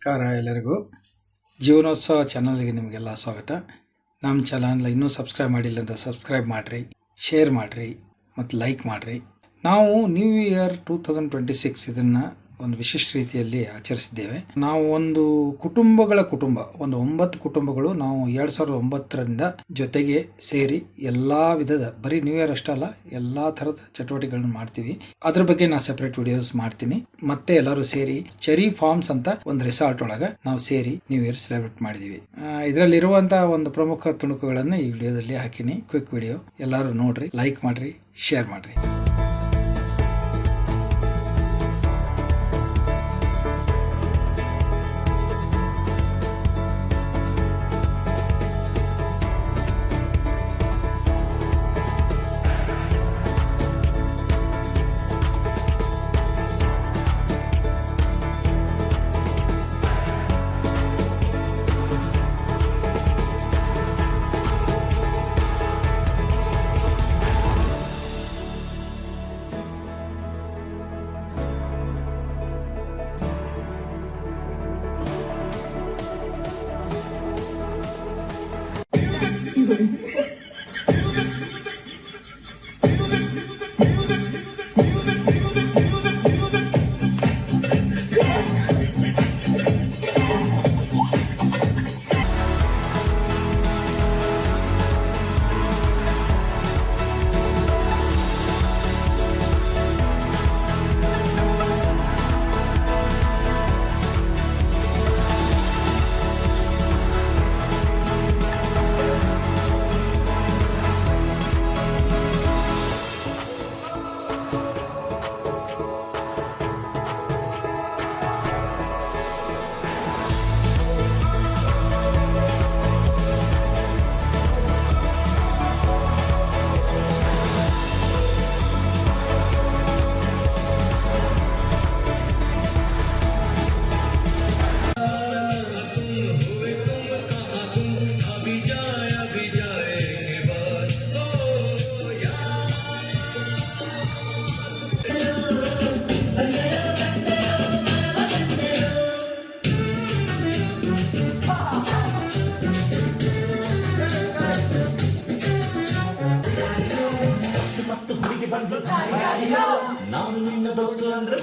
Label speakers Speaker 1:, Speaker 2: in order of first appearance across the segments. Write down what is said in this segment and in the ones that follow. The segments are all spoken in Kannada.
Speaker 1: ನಮಸ್ಕಾರ ಎಲ್ಲರಿಗೂ. ಜೀವನೋತ್ಸವ ಚಾನಲ್ಗೆ ನಿಮಗೆಲ್ಲ ಸ್ವಾಗತ. ನಮ್ಮ ಚಾನಲ್ ಇನ್ನೂ ಸಬ್ಸ್ಕ್ರೈಬ್ ಮಾಡಿಲ್ಲ ಅಂತ ಸಬ್ಸ್ಕ್ರೈಬ್ ಮಾಡಿರಿ, ಶೇರ್ ಮಾಡಿರಿ ಮತ್ತು ಲೈಕ್ ಮಾಡಿರಿ. ನಾವು ನ್ಯೂ ಇಯರ್ 2026 ಇದನ್ನು ಒಂದು ವಿಶಿಷ್ಟ ರೀತಿಯಲ್ಲಿ ಆಚರಿಸಿದ್ದೇವೆ. ನಾವು ಒಂದು ಕುಟುಂಬ ಒಂದು 9 ಕುಟುಂಬಗಳು ನಾವು 2009ರಿಂದ ಜೊತೆಗೆ ಸೇರಿ ಎಲ್ಲಾ ವಿಧದ ಬರೀ ನ್ಯೂ ಇಯರ್ ಅಷ್ಟೇ ಅಲ್ಲ, ಎಲ್ಲಾ ಥರದ ಚಟುವಟಿಕೆಗಳನ್ನು ಮಾಡ್ತೀವಿ. ಅದ್ರ ಬಗ್ಗೆ ನಾನು ಸೆಪರೇಟ್ ವಿಡಿಯೋಸ್ ಮಾಡ್ತೀನಿ. ಮತ್ತೆ ಎಲ್ಲರೂ ಸೇರಿ ಚೆರಿ ಫಾರ್ಮ್ಸ್ ಅಂತ ಒಂದು ರೆಸಾರ್ಟ್ ಒಳಗೆ ನಾವು ಸೇರಿ ನ್ಯೂ ಇಯರ್ ಸೆಲೆಬ್ರೇಟ್ ಮಾಡಿದೀವಿ. ಇದರಲ್ಲಿರುವಂತಹ ಒಂದು ಪ್ರಮುಖ ತುಣುಕುಗಳನ್ನು ಈ ವಿಡಿಯೋದಲ್ಲಿ ಹಾಕಿನಿ. ಕ್ವಿಕ್ ವಿಡಿಯೋ, ಎಲ್ಲರೂ ನೋಡ್ರಿ, ಲೈಕ್ ಮಾಡ್ರಿ, ಶೇರ್ ಮಾಡ್ರಿ.
Speaker 2: ನಾನು ನಿನ್ನ ದೋಸ್ತು ಅಂದ್ರೆ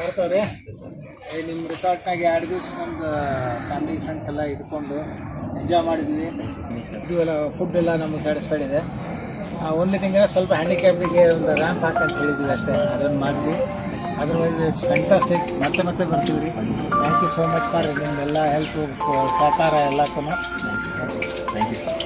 Speaker 1: ಬರ್ತವ್ರೆ. ನಿಮ್ಮ ರಿಸಾರ್ಟ್ನಾಗೆ 2 ದಿವಸ ನಮ್ದು ಫ್ಯಾಮಿಲಿ ಫ್ರೆಂಡ್ಸ್ ಎಲ್ಲ ಇದ್ಕೊಂಡು ಎಂಜಾಯ್ ಮಾಡಿದ್ವಿ. ಇದು ಎಲ್ಲ ಫುಡ್ ಎಲ್ಲ ನಮಗೆ ಸ್ಯಾಟಿಸ್ಫೈಡ್ ಇದೆ. ಓನ್ಲಿ ಥಿಂಗ್ ಸ್ವಲ್ಪ ಹ್ಯಾಂಡಿಕ್ಯಾಪ್ರಿಗೆ ಒಂದು ರ್ಯಾಂಪ್ ಹಾಕಂತ ಹೇಳಿದ್ವಿ ಅಷ್ಟೇ, ಅದನ್ನು ಮಾಡಿಸಿ. Otherwise it's fantastic. ಮತ್ತೆ ಬರ್ತೀವಿ ರೀ. Thank you so much for ನಿಮ್ಮೆಲ್ಲ ಹೆಲ್ಪ್, ಸಹಕಾರ ಎಲ್ಲಕ್ಕೂ. Thank you sir.